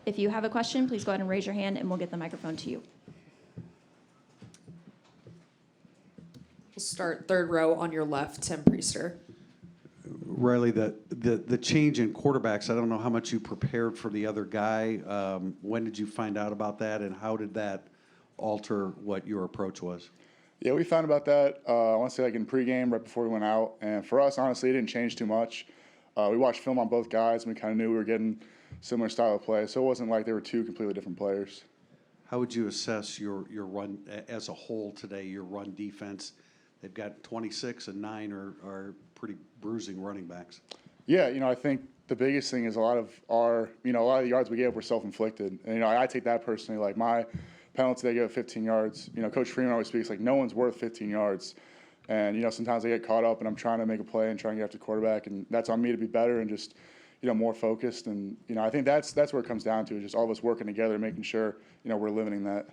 If you have a question, please go ahead and raise your hand, and we'll get the microphone to you. We'll start third row on your left, Tim Priester. Rylie, the change in quarterbacks, I don't know how much you prepared for the other guy. When did you find out about that, and how did that alter what your approach was? Yeah, we found about that, I want to say, like in pregame, right before we went out. And for us, honestly, it didn't change too much. We watched film on both guys, and we kind of knew we were getting similar style of play. So it wasn't like they were two completely different players. How would you assess your run as a whole today, your run defense? They've got 26 and 9 are pretty bruising running backs. Yeah, I think the biggest thing is a lot of the yards we gave were self-inflicted. And, I take that personally. Like, my penalty, they give 15 yards. Coach Freeman always speaks like no one's worth 15 yards. And, sometimes I get caught up and I'm trying to make a play and trying to get after the quarterback. And that's on me to be better and just, more focused. And, I think that's where it comes down to, is just all of us working together, making sure, we're limiting that.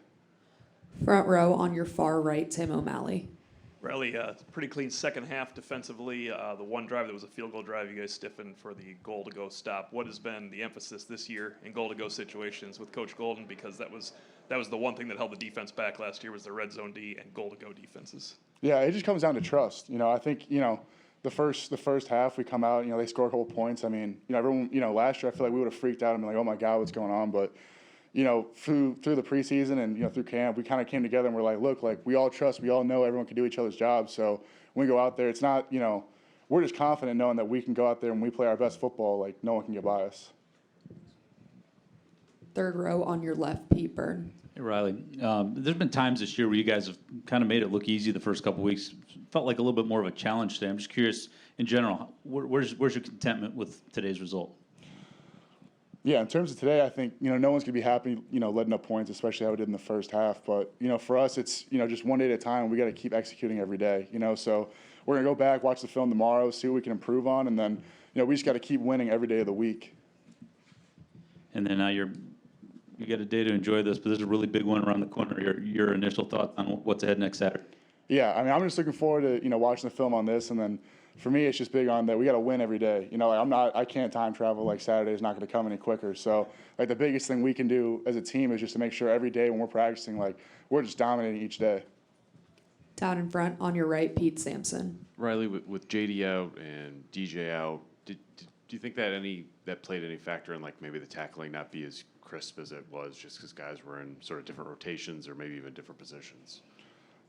Front row on your far right, Tim O'Malley. Rylie, pretty clean second half defensively. The one drive that was a field goal drive, you guys stiffened for the goal-to-go stop. What has been the emphasis this year in goal-to-go situations with Coach Golden? Because that was the one thing that held the defense back last year, was the red zone D and goal-to-go defenses. Yeah, it just comes down to trust. I think, the first half we come out, they score a couple points. I mean, everyone, last year I feel like we would have freaked out and been like, oh my God, what's going on? But, through the preseason and, through camp, we kind of came together and we're like, look, like, we all trust, we all know everyone can do each other's jobs. So when we go out there, it's not, we're just confident knowing that we can go out there and we play our best football, like, no one can get by us. Third row on your left, Pete Byrne. Hey, Rylie. There's been times this year where you guys have kind of made it look easy the first couple weeks. Felt like a little bit more of a challenge today. I'm just curious, in general, where's your contentment with today's result? Yeah, in terms of today, I think, no one's going to be happy, letting up points, especially how we did in the first half. But, for us, it's, just one day at a time. We got to keep executing every day, So we're going to go back, watch the film tomorrow, see what we can improve on. And then, we just got to keep winning every day of the week. And then now you got a day to enjoy this, but there's a really big one around the corner. Your initial thoughts on what's ahead next Saturday? Yeah, I mean, I'm just looking forward to, watching the film on this. And then for me, it's just big on that we got to win every day. I can't time travel. Like, Saturday's not going to come any quicker. So, like, the biggest thing we can do as a team is just to make sure every day when we're practicing, like, we're just dominating each day. Down in front on your right, Pete Sampson. Rylie, with JD out and DJ out, do you think that played any factor in, like, maybe the tackling not be as crisp as it was, just because guys were in sort of different rotations or maybe even different positions?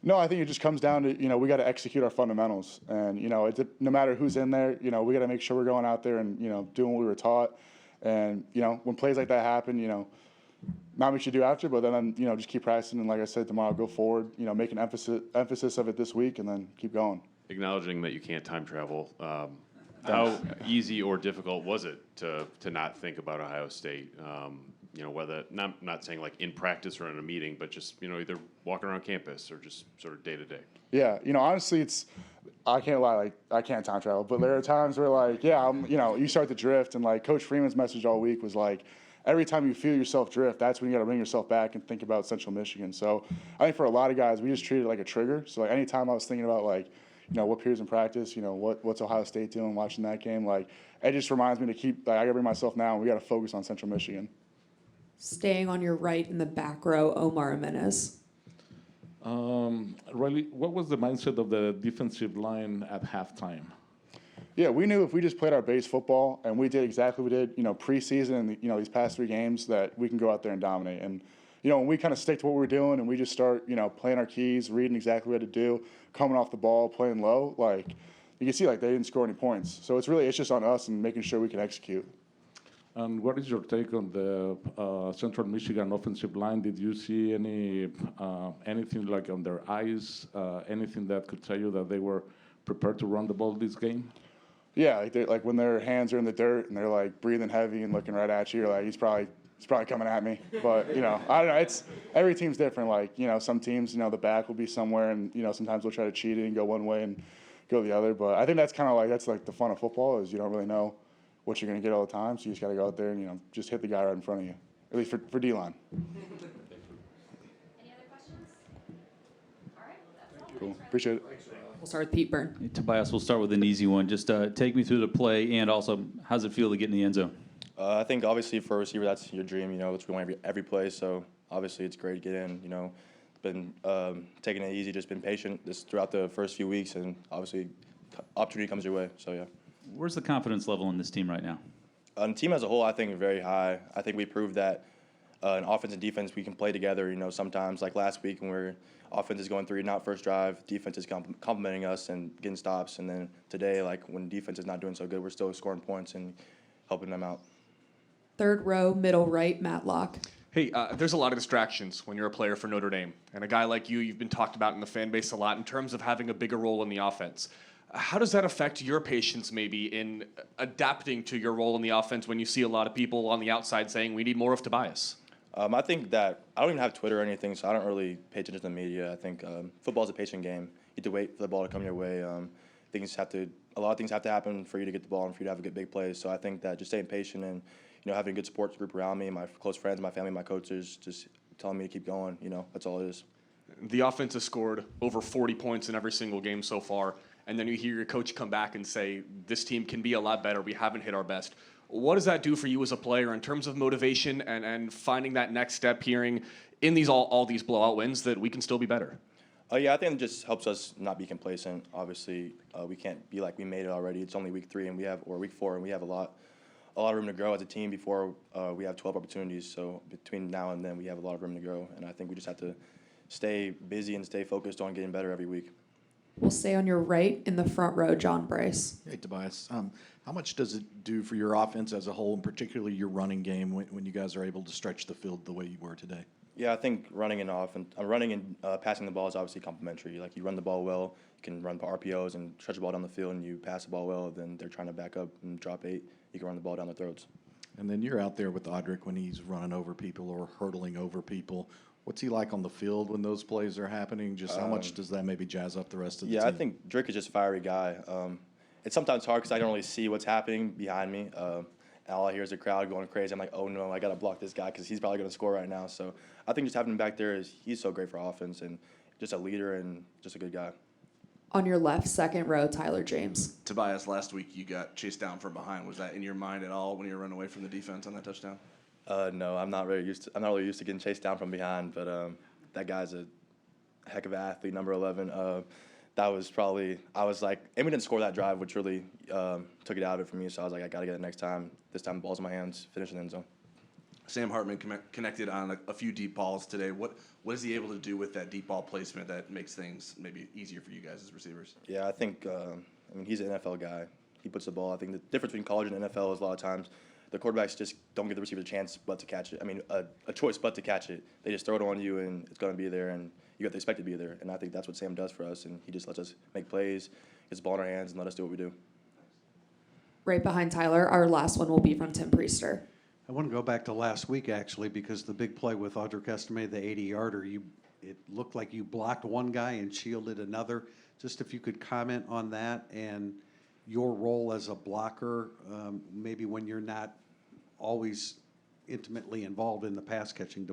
No, I think it just comes down to, we got to execute our fundamentals. And, no matter who's in there, we got to make sure we're going out there and, doing what we were taught. And, when plays like that happen, not what you do after, but then, just keep practicing. And like I said, tomorrow, go forward, make an emphasis of it this week and then keep going. Acknowledging that you can't time travel, how easy or difficult was it to not think about Ohio State? Whether not saying like in practice or in a meeting, but just either walking around campus or just sort of day to day. Yeah, honestly, I can't lie, like, I can't time travel, but there are times where, like, yeah, you start to drift, and like Coach Freeman's message all week was like, every time you feel yourself drift, that's when you got to bring yourself back and think about Central Michigan. So I think for a lot of guys, we just treat it like a trigger. So like anytime I was thinking about like, what peers in practice, what's Ohio State doing, watching that game, like, it just reminds me to keep, like, I got to bring myself now, and we got to focus on Central Michigan. Staying on your right in the back row, Omar Jimenez. Really, what was the mindset of the defensive line at halftime? Yeah, we knew if we just played our base football and we did exactly what we did, preseason and, these past 3 games, that we can go out there and dominate. And, when we kind of stick to what we're doing and we just start, playing our keys, reading exactly what to do, coming off the ball, playing low, like, you can see, like, they didn't score any points. So it's just on us and making sure we can execute. And what is your take on the Central Michigan offensive line? Did you see anything like on their eyes, anything that could tell you that they were prepared to run the ball this game? Yeah, like when their hands are in the dirt and they're like breathing heavy and looking right at you, you're like, he's probably coming at me. But I don't know. It's every team's different. Like, some teams, the back will be somewhere, and sometimes they'll try to cheat it and go one way and go the other. But I think that's kind of like the fun of football, is you don't really know what you're going to get all the time, so you just got to go out there and just hit the guy right in front of you, at least for D-line. Any other questions? All right, that's all. Cool, appreciate it. We'll start with Pete Byrne. Hey, Tobias, we'll start with an easy one. Just take me through the play, and also, how's it feel to get in the end zone? I think obviously for a receiver, that's your dream. You know, it's going every play. So obviously it's great to get in. You know, been taking it easy, just been patient this throughout the first few weeks, and obviously opportunity comes your way. So yeah. Where's the confidence level in this team right now? The team as a whole, I think, very high. I think we proved that in offense and defense we can play together. You know, sometimes like last week when offense is going 3 and out first drive, defense is complimenting us and getting stops, and then today, like when defense is not doing so good, we're still scoring points and helping them out. Third row, middle right, Matlock. Hey, there's a lot of distractions when you're a player for Notre Dame. And a guy like you've been talked about in the fan base a lot in terms of having a bigger role in the offense. How does that affect your patience maybe in adapting to your role in the offense when you see a lot of people on the outside saying we need more of Tobias? I think that I don't even have Twitter or anything, so I don't really pay attention to the media. I think football is a patient game. You have to wait for the ball to come your way. A lot of things have to happen for you to get the ball and for you to have a good big play. So I think that just staying patient and having a good support group around me, my close friends, my family, my coaches, just telling me to keep going. That's all it is. The offense has scored over 40 points in every single game so far, and then you hear your coach come back and say, this team can be a lot better, we haven't hit our best. What does that do for you as a player in terms of motivation and finding that next step, hearing in these all these blowout wins that we can still be better? Yeah, I think it just helps us not be complacent. Obviously, we can't be like we made it already. It's only week 3 or week 4, and we have a lot of room to grow as a team before we have 12 opportunities. So between now and then, we have a lot of room to grow, and I think we just have to stay busy and stay focused on getting better every week. We'll stay on your right in the front row, John Bryce. Hey, Tobias. How much does it do for your offense as a whole, and particularly your running game, when you guys are able to stretch the field the way you were today? Yeah, I think running and passing the ball is obviously complementary. Like you run the ball well, you can run RPOs and stretch the ball down the field, and you pass the ball well, then they're trying to back up and drop 8. You can run the ball down their throats. And then you're out there with Audric when he's running over people or hurdling over people. What's he like on the field when those plays are happening? Just how much does that maybe jazz up the rest of the team? Yeah, I think Drake is just a fiery guy. It's sometimes hard because I don't really see what's happening behind me. All I hear is the crowd going crazy. I'm like, oh no, I got to block this guy because he's probably going to score right now. So I think just having him back there he's so great for offense and just a leader and just a good guy. On your left, second row, Tyler James. Tobias, last week you got chased down from behind. Was that in your mind at all when you were running away from the defense on that touchdown? No, I'm not really used to getting chased down from behind, but that guy's a heck of an athlete, number 11. That was probably, I was like, and we didn't score that drive, which really took it out of it for me. So I was like, I got to get it next time. This time, the ball's in my hands, finish in the end zone. Sam Hartman connected on a few deep balls today. What is he able to do with that deep ball placement that makes things maybe easier for you guys as receivers? Yeah, I think, he's an NFL guy. He puts the ball. I think the difference between college and NFL is a lot of times the quarterbacks just don't give the receiver a chance but to catch it. A choice but to catch it. They just throw it on you, and it's going to be there, and you have to expect it to be there. And I think that's what Sam does for us, and he just lets us make plays, gets the ball in our hands, and let us do what we do. Right behind Tyler, our last one will be from Tim Priester. I want to go back to last week, actually, because the big play with Audric Estimé, the 80-yarder, it looked like you blocked one guy and shielded another. Just if you could comment on that and your role as a blocker, maybe when you're not always intimately involved in the pass-catching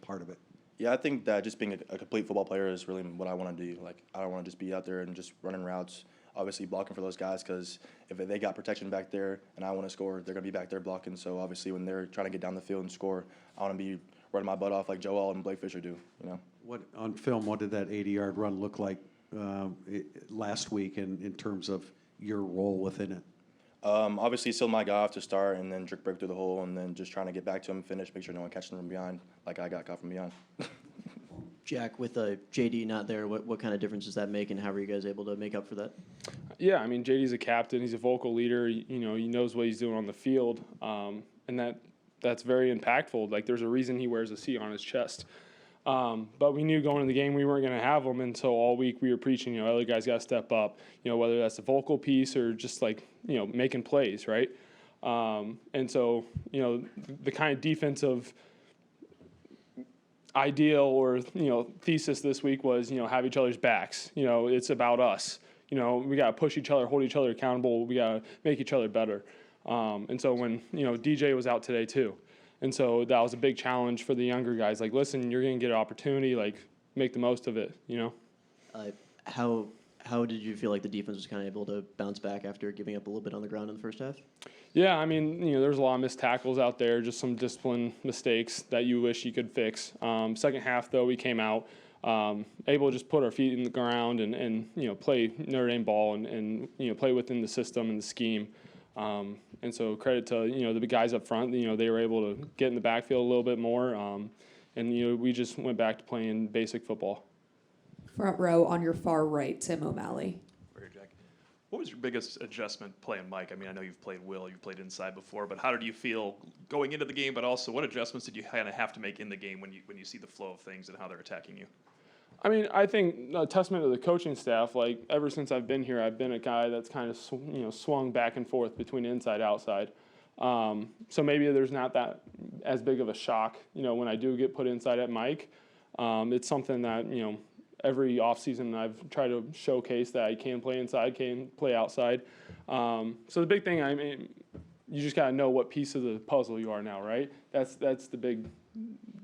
part of it. Yeah, I think that just being a complete football player is really what I want to do. Like, I don't want to just be out there and just running routes, obviously blocking for those guys, because if they got protection back there and I want to score, they're going to be back there blocking. So obviously when they're trying to get down the field and score, I want to be running my butt off like Joel and Blake Fisher do, What on film, what did that 80-yard run look like last week in terms of your role within it? Obviously still my guy off to start, and then break through the hole, and then just trying to get back to him, finish, make sure no one catches him from behind like I got caught from behind. Jack, with JD not there, what kind of difference does that make, and how were you guys able to make up for that? Yeah, JD's a captain. He's a vocal leader. He knows what he's doing on the field, and that's very impactful. Like, there's a reason he wears a C on his chest. But we knew going into the game we weren't going to have him, and so all week we were preaching, other guys got to step up, whether that's the vocal piece or just making plays, right? And so, the kind of defensive ideal or, thesis this week was, have each other's backs. It's about us. We got to push each other, hold each other accountable. We got to make each other better. And so when, DJ was out today too. And so that was a big challenge for the younger guys. Like, listen, you're going to get an opportunity, make the most of it, How how did you feel like the defense was kind of able to bounce back after giving up a little bit on the ground in the first half? Yeah, I mean, there's a lot of missed tackles out there, just some discipline mistakes that you wish you could fix. Second half, though, we came out able to just put our feet in the ground and play Notre Dame ball and play within the system and the scheme. And so credit to, the big guys up front, they were able to get in the backfield a little bit more. And we just went back to playing basic football. Front row on your far right, Tim O'Malley. Right here, Jack. What was your biggest adjustment playing Mike? I mean, I know you've played Will, you've played inside before, but how did you feel going into the game, but also what adjustments did you kind of have to make in the game when you see the flow of things and how they're attacking you? I mean, I think a testament to the coaching staff, like ever since I've been here, I've been a guy that's kind of swung back and forth between inside outside. So maybe there's not that as big of a shock, when I do get put inside at Mike. It's something that, every offseason I've tried to showcase that I can play inside, can play outside. So the big thing, I mean, you just got to know what piece of the puzzle you are now, right? That's the big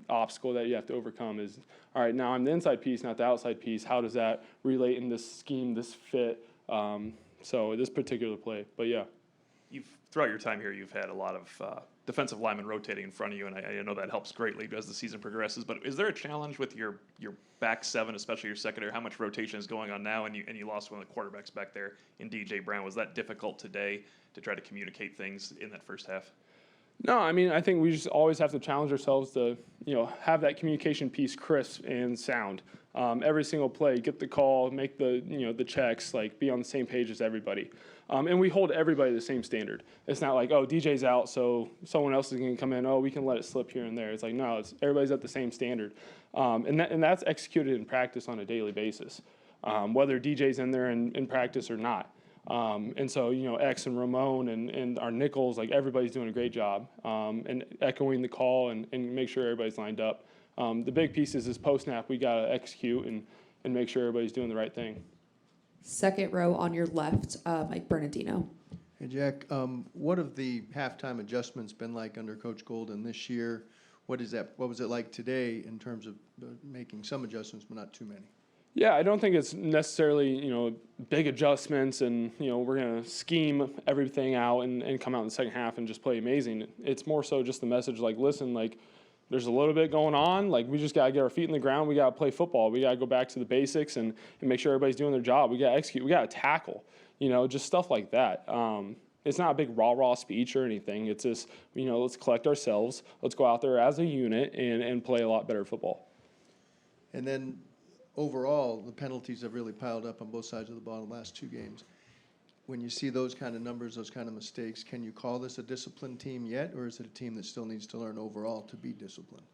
obstacle that you have to overcome is, all right, now I'm the inside piece, not the outside piece. How does that relate in this scheme, this fit? So this particular play, but yeah. Throughout your time here, you've had a lot of defensive linemen rotating in front of you, and I know that helps greatly as the season progresses. But is there a challenge with your back seven, especially your secondary? How much rotation is going on now? And you lost one of the quarterbacks back there in DJ Brown. Was that difficult today to try to communicate things in that first half? No, I mean, I think we just always have to challenge ourselves to, have that communication piece crisp and sound. Every single play, get the call, make the checks, like be on the same page as everybody. And we hold everybody the same standard. It's not like, oh, DJ's out, so someone else is going to come in. Oh, we can let it slip here and there. It's like, no, everybody's at the same standard. And that's executed in practice on a daily basis, whether DJ's in there in practice or not. And so, X and Ramon and our nickels, like everybody's doing a great job and echoing the call and make sure everybody's lined up. The big piece is post-snap, we got to execute and make sure everybody's doing the right thing. Second row on your left, Mike Bernardino. Hey, Jack, what have the halftime adjustments been like under Coach Golden this year? What was it like today in terms of making some adjustments, but not too many? Yeah, I don't think it's necessarily, big adjustments and, we're going to scheme everything out and come out in the second half and just play amazing. It's more so just the message like, listen, like, there's a little bit going on. Like, we just got to get our feet in the ground. We got to play football. We got to go back to the basics and make sure everybody's doing their job. We got to execute. We got to tackle, just stuff like that. It's not a big rah-rah speech or anything. It's just, let's collect ourselves. Let's go out there as a unit and play a lot better football. And then overall, the penalties have really piled up on both sides of the ball in the last two games. When you see those kind of numbers, those kind of mistakes, can you call this a disciplined team yet, or is it a team that still needs to learn overall to be disciplined?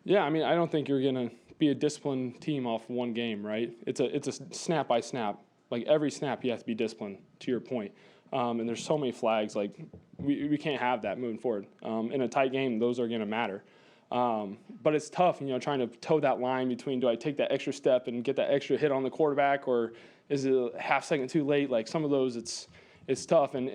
Yeah, I mean, I don't think you're going to be a disciplined team off one game, right? It's a snap by snap. Like, every snap you have to be disciplined, to your point. And there's so many flags. Like, we can't have that moving forward. In a tight game, those are going to matter. But it's tough, trying to toe that line between, do I take that extra step and get that extra hit on the quarterback, or is it a half second too late? Like, some of those, it's tough. And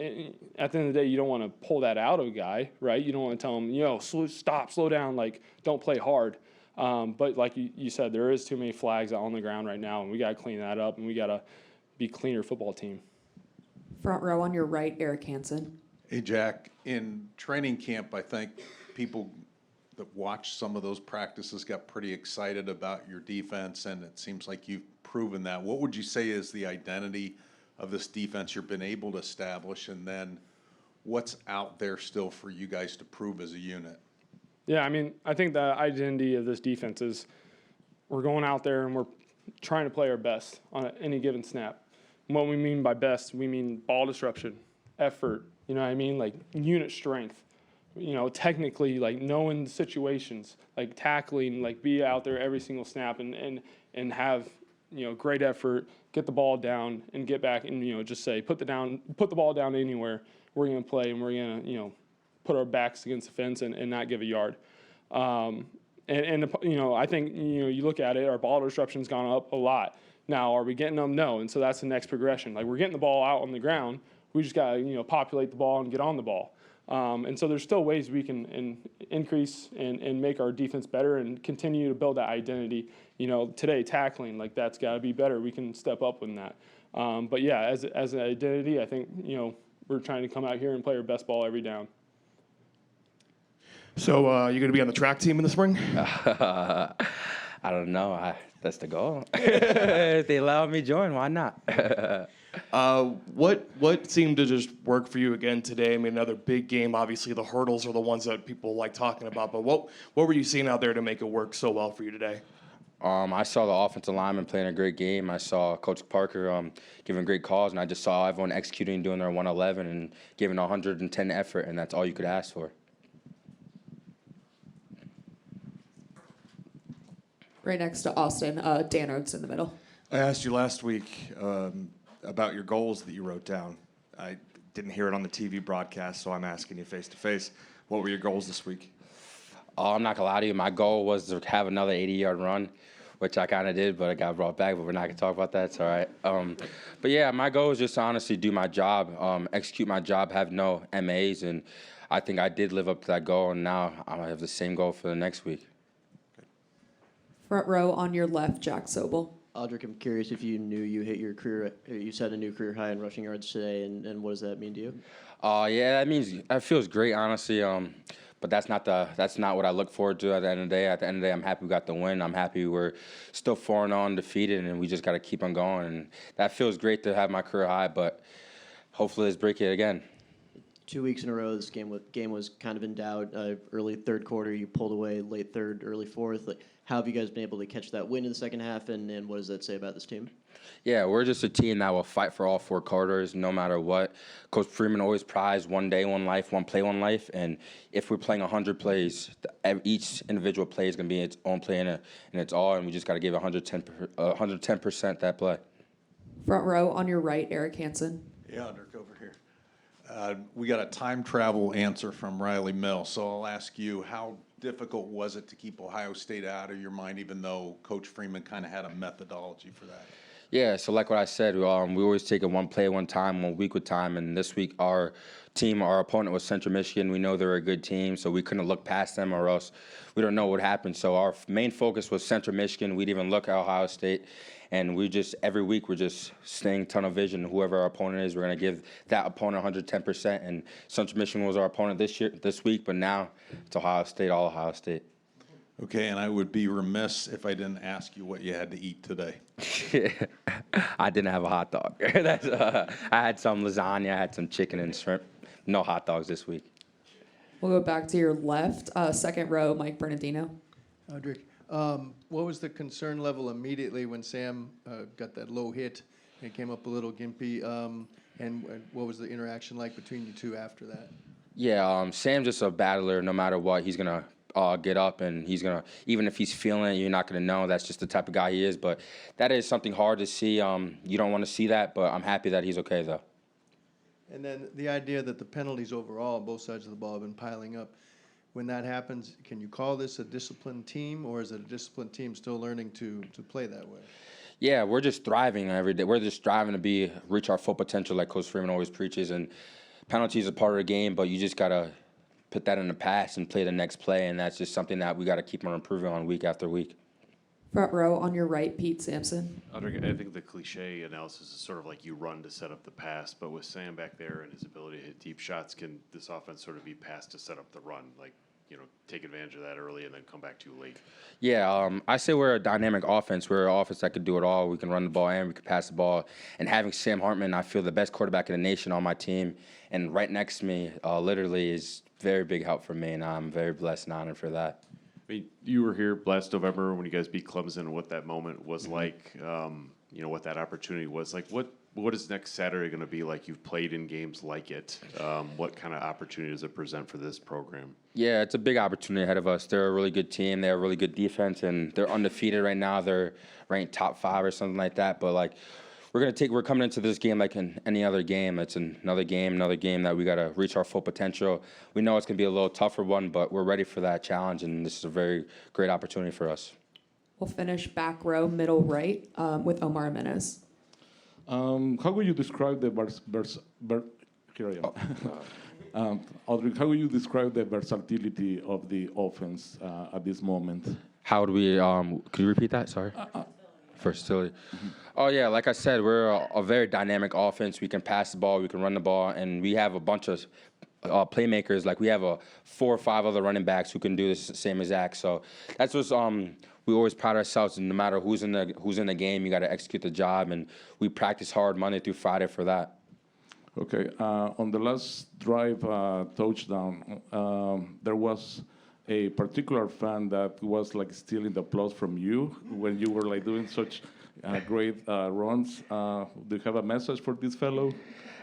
at the end of the day, you don't want to pull that out of a guy, right? You don't want to tell him, slow down, like, don't play hard. But like you said, there is too many flags out on the ground right now, and we got to clean that up, and we got to be a cleaner football team. Front row on your right, Eric Hansen. Hey, Jack, in training camp, I think people that watched some of those practices got pretty excited about your defense, and it seems like you've proven that. What would you say is the identity of this defense you've been able to establish, and then what's out there still for you guys to prove as a unit? Yeah, I mean, I think the identity of this defense is we're going out there and we're trying to play our best on any given snap. And what we mean by best, we mean ball disruption, effort, you know what I mean, like unit strength. Technically, like knowing the situations, like tackling, like be out there every single snap and have, great effort, get the ball down and get back and, just say, put the ball down anywhere. We're going to play and we're going to, put our backs against the fence and not give a yard. I think, you look at it, our ball disruption's gone up a lot. Now, are we getting them? No. And so that's the next progression. Like, we're getting the ball out on the ground. We just got to, populate the ball and get on the ball. And so there's still ways we can increase and make our defense better and continue to build that identity. Today, tackling, like, that's got to be better. We can step up in that. But yeah, as an identity, I think, we're trying to come out here and play our best ball every down. So you're going to be on the track team in the spring? I don't know. That's the goal. If they allow me to join, why not? What seemed to just work for you again today? I mean, another big game. Obviously, the hurdles are the ones that people like talking about. But what were you seeing out there to make it work so well for you today? I saw the offensive lineman playing a great game. I saw Coach Parker giving great calls, and I just saw everyone executing, doing their 111, and giving 110 effort, and that's all you could ask for. Right next to Austin, Dan Oates in the middle. I asked you last week about your goals that you wrote down. I didn't hear it on the TV broadcast, so I'm asking you face to face. What were your goals this week? I'm not gonna lie to you. My goal was to have another 80-yard run, which I kind of did, but I got brought back. But we're not gonna talk about that. It's all right. But yeah, my goal was just to honestly do my job, execute my job, have no MAs, and I think I did live up to that goal. And now I have the same goal for the next week. Front row on your left, Jack Sobel. Audric, I'm curious if you knew you hit your you set a new career high in rushing yards today, and what does that mean to you? Yeah, that feels great, honestly. But that's not what I look forward to at the end of the day. At the end of the day, I'm happy we got the win. I'm happy we're still 4-0 undefeated, and we just got to keep on going. And that feels great to have my career high, but hopefully let's break it again. 2 weeks in a row, this game was kind of in doubt. Early third quarter, you pulled away. Late third, early fourth. How have you guys been able to catch that win in the second half, and what does that say about this team? Yeah, we're just a team that will fight for all 4 quarters no matter what. Coach Freeman always prized one day, one life, one play, one life. And if we're playing 100 plays, each individual play is going to be its own play and it's all, and we just got to give 110% that play. Front row on your right, Eric Hansen. Yeah, Audric over here. We got a time travel answer from Rylie Mills, so I'll ask you, how difficult was it to keep Ohio State out of your mind, even though Coach Freeman kind of had a methodology for that? Yeah, so like what I said, we always take it one play, one time, 1 week with time. And this week, our opponent was Central Michigan. We know they're a good team, so we couldn't look past them or else we don't know what happened. So our main focus was Central Michigan. We didn't even look at Ohio State. And every week, we're just staying tunnel vision. Whoever our opponent is, we're going to give that opponent 110%. And Central Michigan was our opponent this week, but now it's Ohio State, all Ohio State. Okay, and I would be remiss if I didn't ask you what you had to eat today. I didn't have a hot dog. I had some lasagna, I had some chicken and shrimp. No hot dogs this week. We'll go back to your left, second row, Mike Bernardino. Audric, what was the concern level immediately when Sam got that low hit and it came up a little gimpy? And what was the interaction like between you two after that? Yeah, Sam's just a battler. No matter what, he's going to get up, and he's going to, even if he's feeling it, you're not going to know. That's just the type of guy he is. But that is something hard to see. You don't want to see that, but I'm happy that he's okay, though. And then the idea that the penalties overall on both sides of the ball have been piling up. When that happens, can you call this a disciplined team, or is it a disciplined team still learning to play that way? Yeah, we're just thriving every day. We're just striving to reach our full potential like Coach Freeman always preaches. And penalties are part of the game, but you just got to put that in the past and play the next play, and that's just something that we got to keep on improving on week after week. Front row on your right, Pete Sampson. I think the cliche analysis is sort of like you run to set up the pass, but with Sam back there and his ability to hit deep shots, can this offense sort of be passed to set up the run? Like, take advantage of that early and then come back too late. Yeah, I say we're a dynamic offense. We're an offense that could do it all. We can run the ball and we can pass the ball. And having Sam Hartman, I feel the best quarterback in the nation on my team, and right next to me, literally is very big help for me, and I'm very blessed and honored for that. I mean, you were here last November when you guys beat Clemson, what that moment was like, what that opportunity was like. What is next Saturday going to be like? You've played in games like it. What kind of opportunity does it present for this program? Yeah, it's a big opportunity ahead of us. They're a really good team. They have a really good defense, and they're undefeated right now. They're ranked top 5 or something like that. But we're coming into this game like in any other game. It's another game that we got to reach our full potential. We know it's going to be a little tougher one, but we're ready for that challenge, and this is a very great opportunity for us. We'll finish back row, middle right, with Omar Jimenez. How would you describe the here I am. Audric, how would you describe the versatility of the offense at this moment? How would we? Could you repeat that? Sorry. versatility. Oh yeah, like I said, we're a very dynamic offense. We can pass the ball, we can run the ball, and we have a bunch of playmakers. Like we have 4 or 5 other running backs who can do this same as Zach. So that's what's we always pride ourselves. No matter who's in the game, you got to execute the job, and we practice hard Monday through Friday for that. Okay, on the last drive touchdown, there was a particular fan that was like stealing the applause from you when you were like doing such great runs. Do you have a message for this fellow?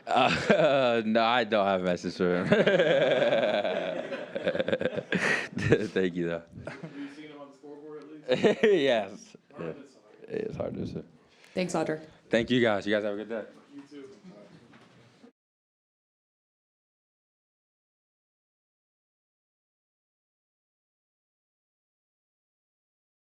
No, I don't have a message for him. Thank you, though. Have you seen him on the scoreboard at least? Yes. Yeah. It's hard to say. Thanks, Audric. Thank you, guys. You guys have a good day.